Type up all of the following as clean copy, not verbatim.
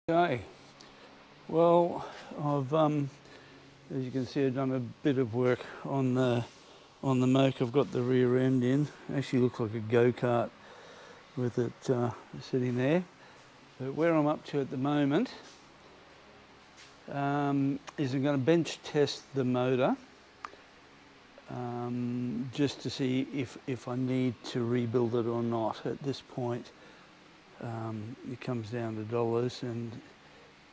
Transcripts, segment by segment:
Okay, well, as you can see, I've done a bit of work on the moke. I've got the rear end in. It actually looks like a go-kart with it sitting there. But where I'm up to at the moment is I'm going to bench test the motor just to see if I need to rebuild it or not. At this point, it comes down to dollars, and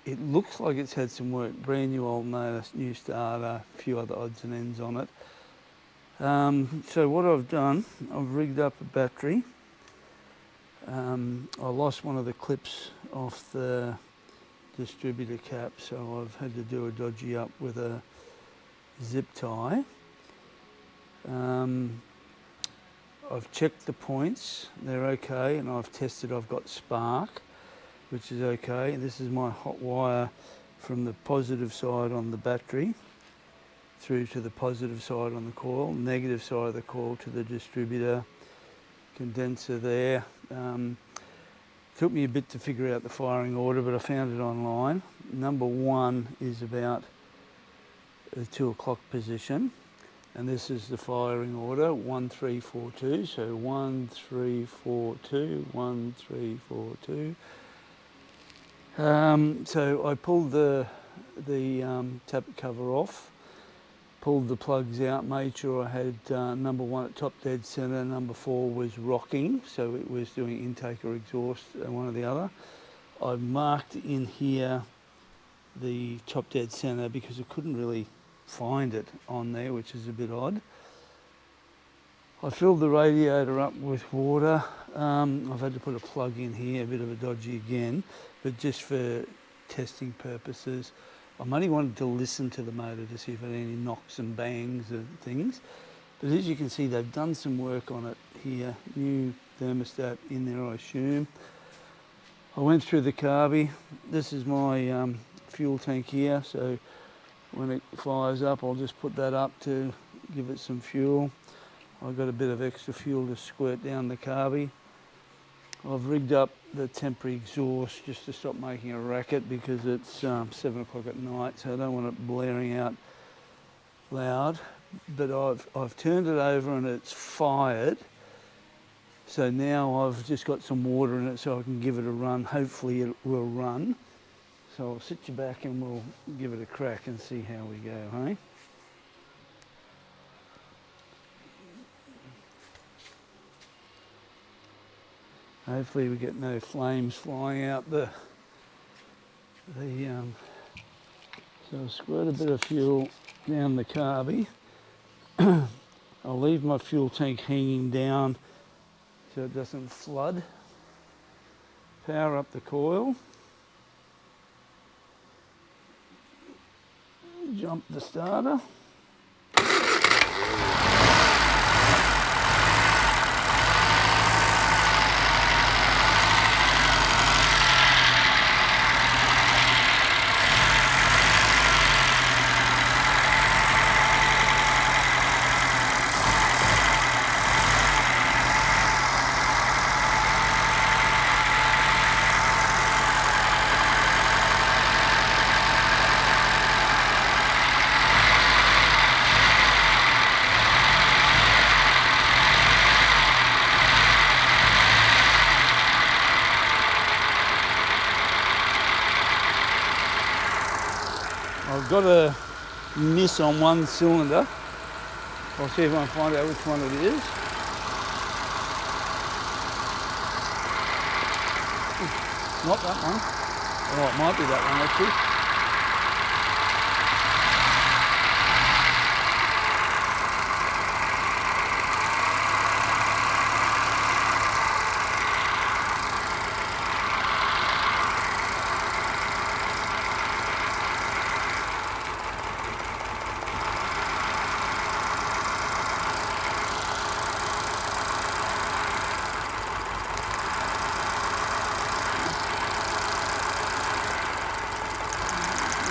it looks like it's had some work. Brand new old motor, new starter, a few other odds and ends on it. So what I've done, I've rigged up a battery. I lost one of the clips off the distributor cap, so I've had to do a dodgy up with a zip tie. I've checked the points, they're okay, and I've tested, I've got spark, which is okay. This is my hot wire from the positive side on the battery through to the positive side on the coil, negative side of the coil to the distributor, condenser there. Took me a bit to figure out the firing order, but I found it online. Number one is about the 2 o'clock position, and this is the firing order, 1 3 4 2. So 1 3 4 2, 1 3 4 2. So I pulled the tappet cover off, pulled the plugs out, made sure I had number 1 at top dead center, number 4 was rocking, so it was doing intake or exhaust, one or the other. I marked in here the top dead center because I couldn't really find it on there, which is a bit odd. I filled the radiator up with water. I've had to put a plug in here, a bit of a dodgy again, but just for testing purposes. I only wanted to listen to the motor to see if it had any knocks and bangs and things. But as you can see, they've done some work on it here. New thermostat in there, I assume. I went through the carby. This is my fuel tank here, so when it fires up, I'll just put that up to give it some fuel. I've got a bit of extra fuel to squirt down the carby. I've rigged up the temporary exhaust just to stop making a racket because it's 7 o'clock at night, so I don't want it blaring out loud. But I've turned it over and it's fired. So now I've just got some water in it so I can give it a run. Hopefully it will run. So I'll sit you back and we'll give it a crack and see how we go, hey? Hopefully we get no flames flying out so I'll squirt a bit of fuel down the carby. I'll leave my fuel tank hanging down so it doesn't flood. Power up the coil. Jump the starter. I've got a miss on one cylinder. I'll see if I can find out which one it is. Not that one. Oh, it might be that one actually.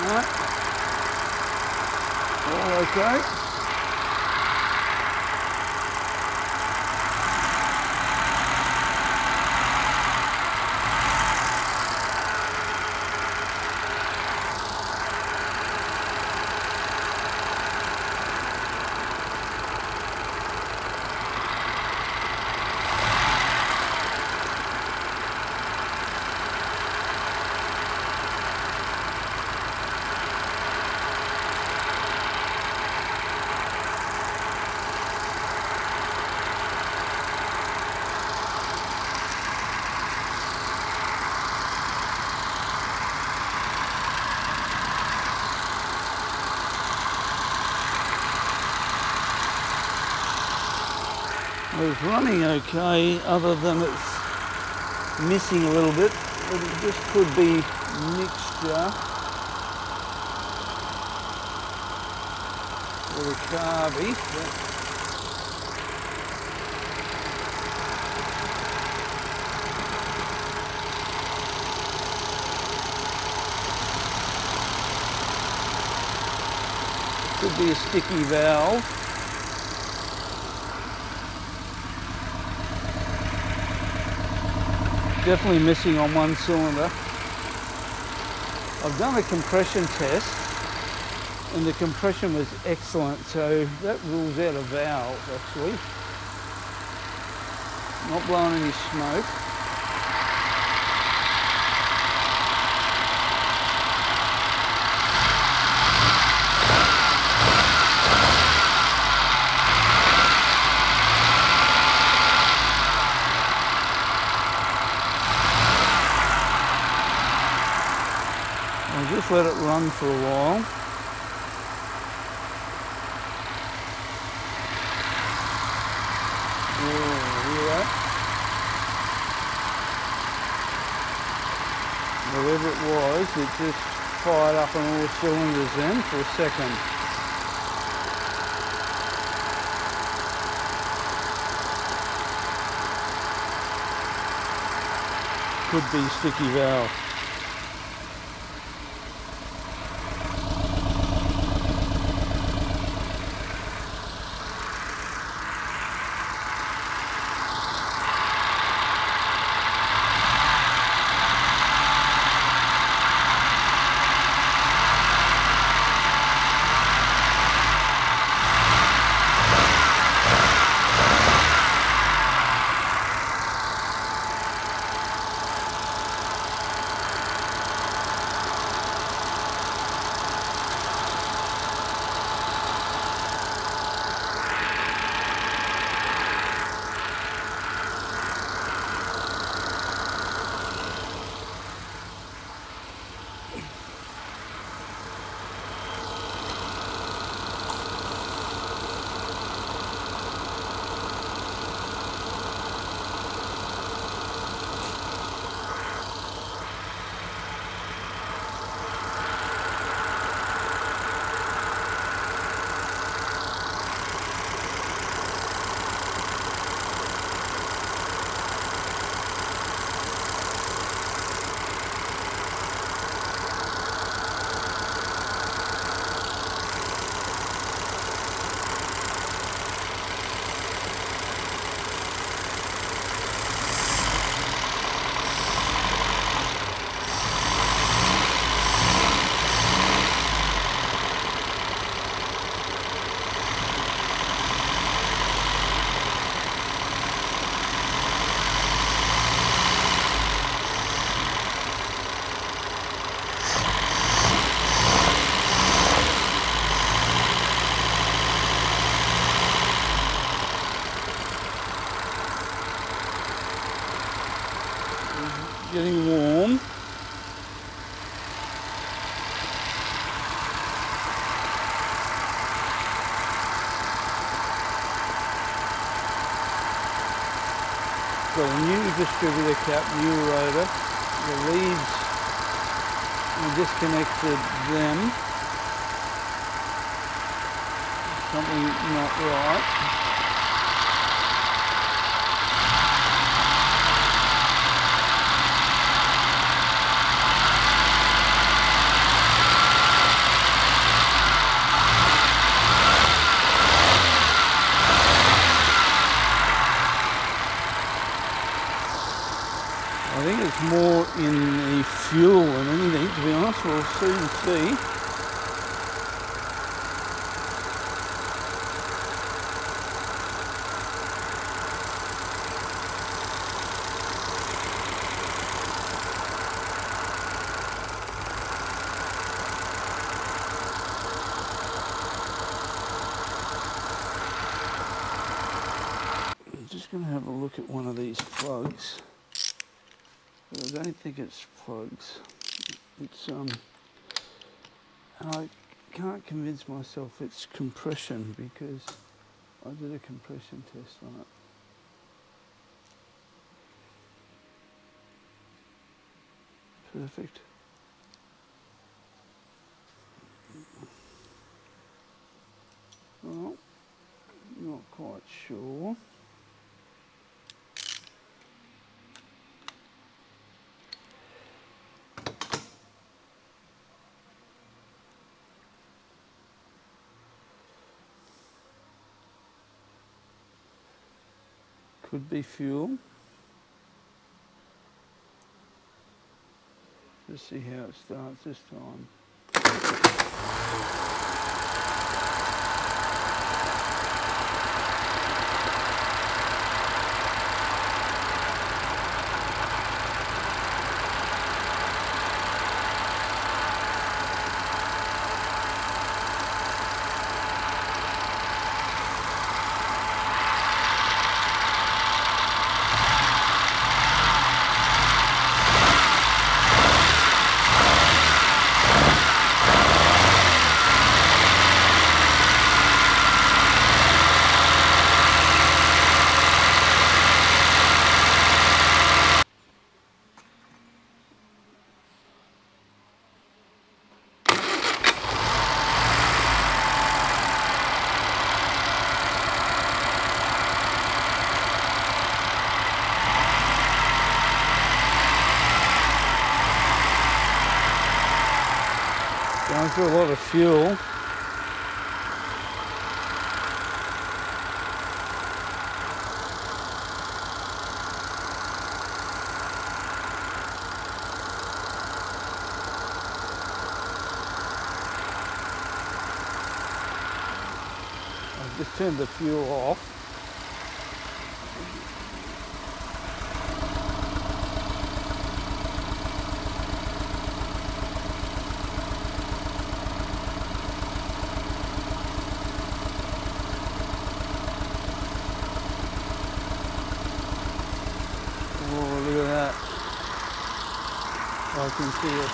Right. All okay. Well, it's running okay, other than it's missing a little bit, but it just could be mixture with a carby. Could be a sticky valve. Definitely missing on one cylinder. I've done a compression test and the compression was excellent, so that rules out a valve actually. Not blowing any smoke. I'll just let it run for a while. Hear that? Whatever it was, it just fired up on all cylinders then for a second. Could be sticky valve. Getting warm. Got a new distributor cap, new rotor. The leads, I disconnected them. Something not right. I think it's more in the fuel than anything, to be honest. We'll soon see. I'm just going to have a look at one of these plugs. But I don't think it's plugs. It's I can't convince myself it's compression because I did a compression test on it. perfect. Well, not quite sure. Could be fuel. Let's see how it starts this time. Going through a lot of fuel. I've just turned the fuel off. Oh, look at that. I can see it.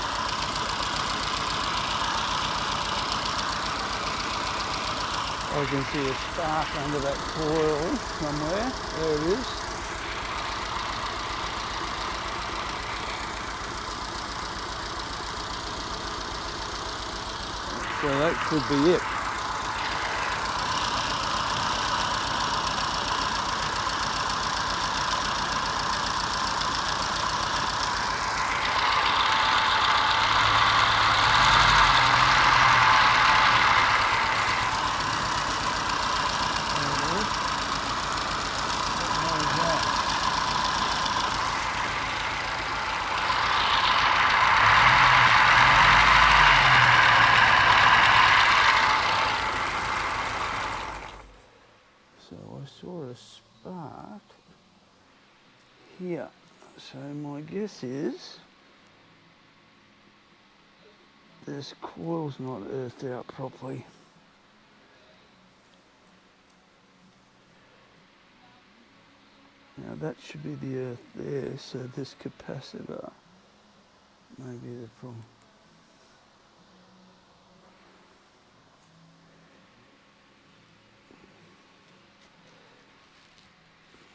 I can see a spark under that coil somewhere. There it is. So that could be it. So I saw a spark here. So my guess is this coil's not earthed out properly. Now that should be the earth there, so this capacitor may be the problem.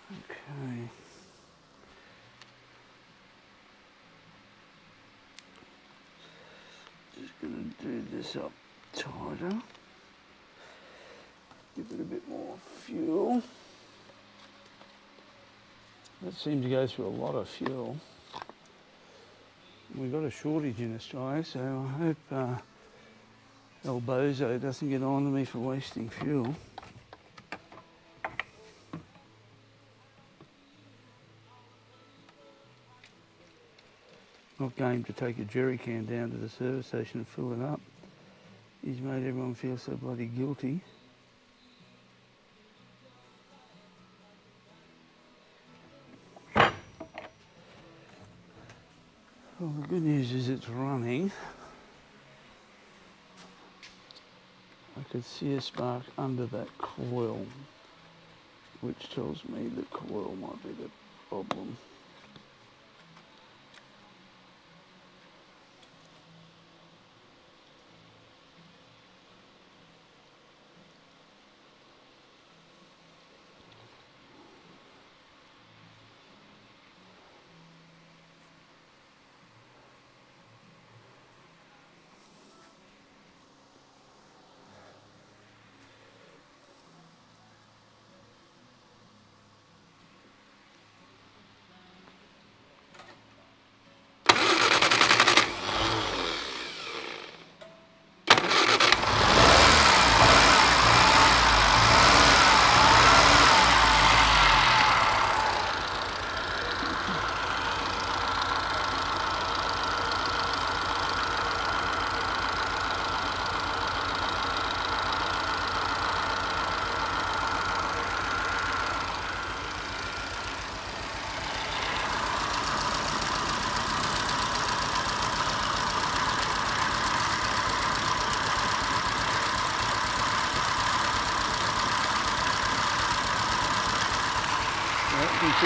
Okay. Just going to do this up tighter. Give it a bit more fuel. That seemed to go through a lot of fuel. We've got a shortage in Australia, so I hope El Bozo doesn't get on to me for wasting fuel. Not game to take a jerry can down to the service station and fill it up. He's made everyone feel so bloody guilty. Well, the good news is it's running. I could see a spark under that coil, which tells me the coil might be the problem.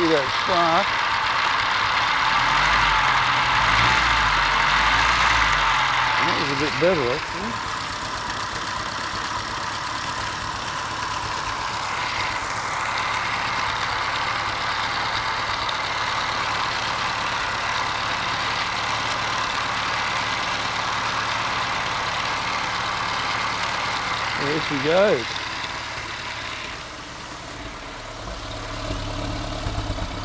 see that spark. That was a bit better actually. There she goes.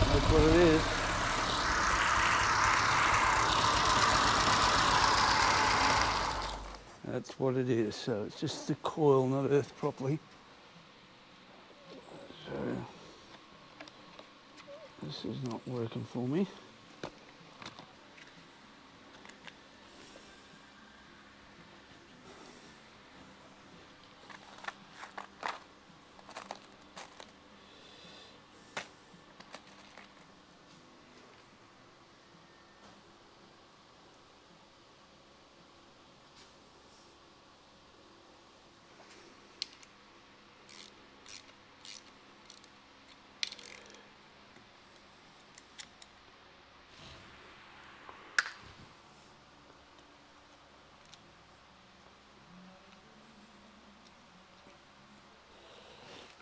That's what it is. That's what it is. So it's just the coil not earthed properly. So this is not working for me.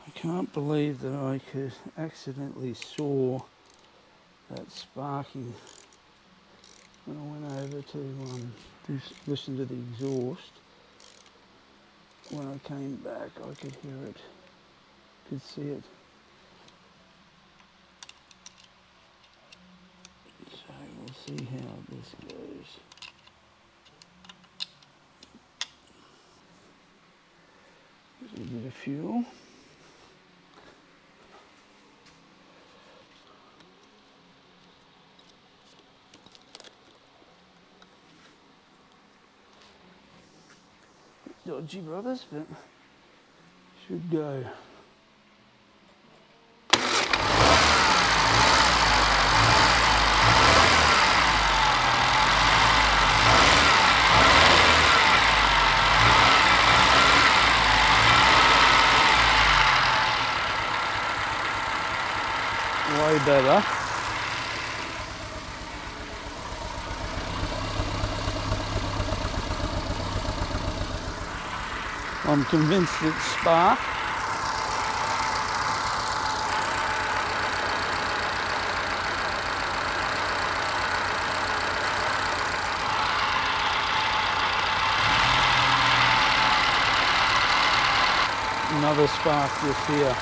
I can't believe that I could accidentally saw that sparking when I went over to listen to the exhaust. When I came back I could hear it, could see it. So we'll see how this goes. A bit of fuel. Dodgy brothers, but should go. Way better. I'm convinced it's spark. Another spark just here.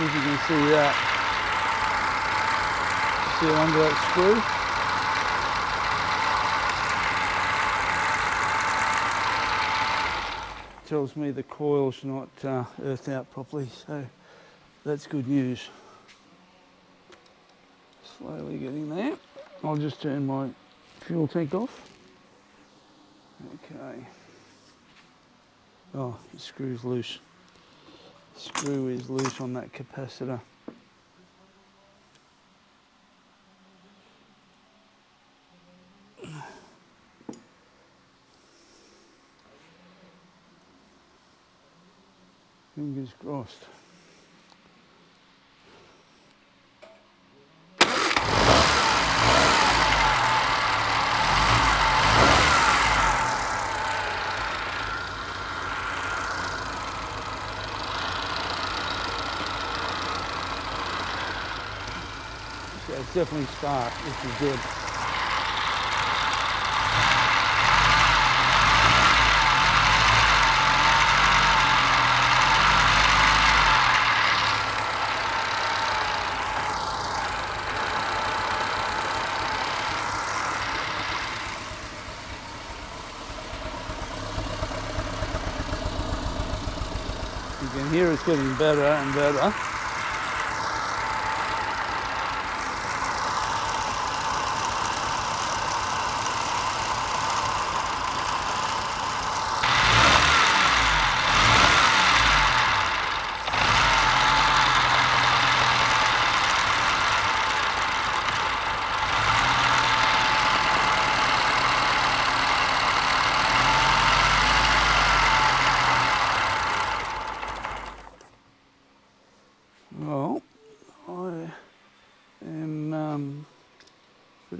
If you can see that. See it under that screw? Tells me the coil's not earthed out properly, so that's good news. Slowly getting there. I'll just turn my fuel tank off. Okay. Oh, the screw's loose. The screw is loose on that capacitor. Fingers crossed. So it's definitely spark, which is good. You can hear it's getting better and better.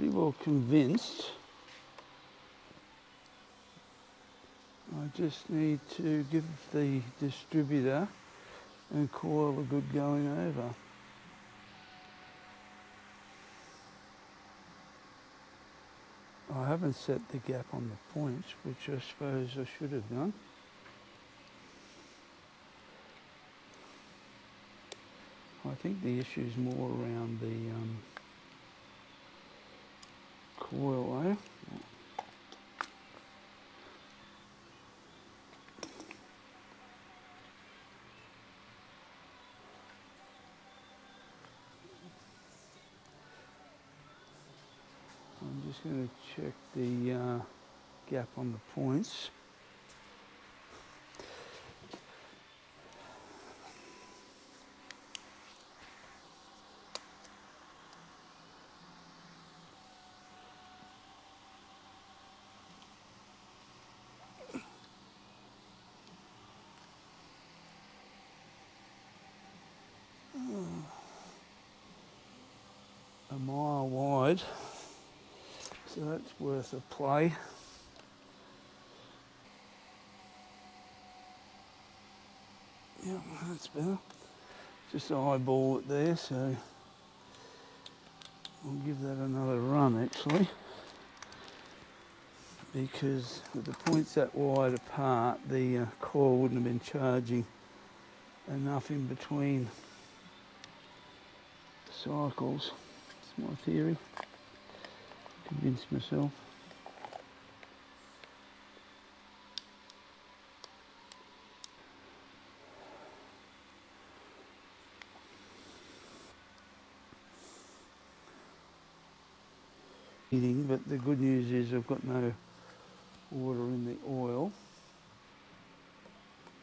pretty well convinced. I just need to give the distributor and coil a good going over. I haven't set the gap on the points, which I suppose I should have done. I think the issue is more around the coil, eh? I'm just going to check the gap on the points. A mile wide, so that's worth a play. Yeah, that's better. Just eyeball it there, so I'll give that another run actually, because with the points that wide apart, the coil wouldn't have been charging enough in between cycles. That's my theory. Convince myself. But the good news is I've got no water in the oil.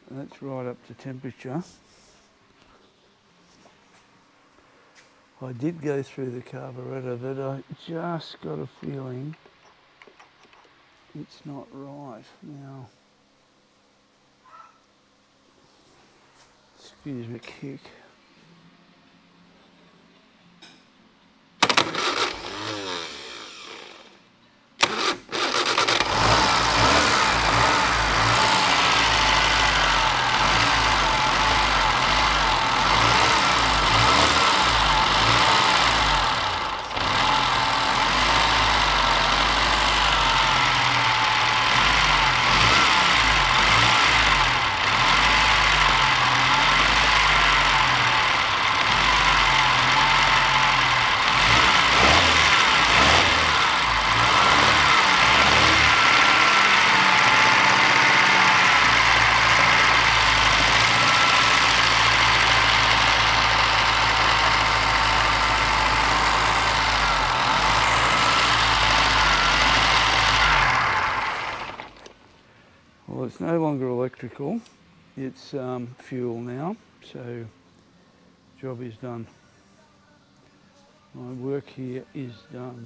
That's right up to temperature. I did go through the carburettor, but I just got a feeling it's not right now. Excuse me, kick. Well, it's no longer electrical, it's fuel now, so job is done. My work here is done.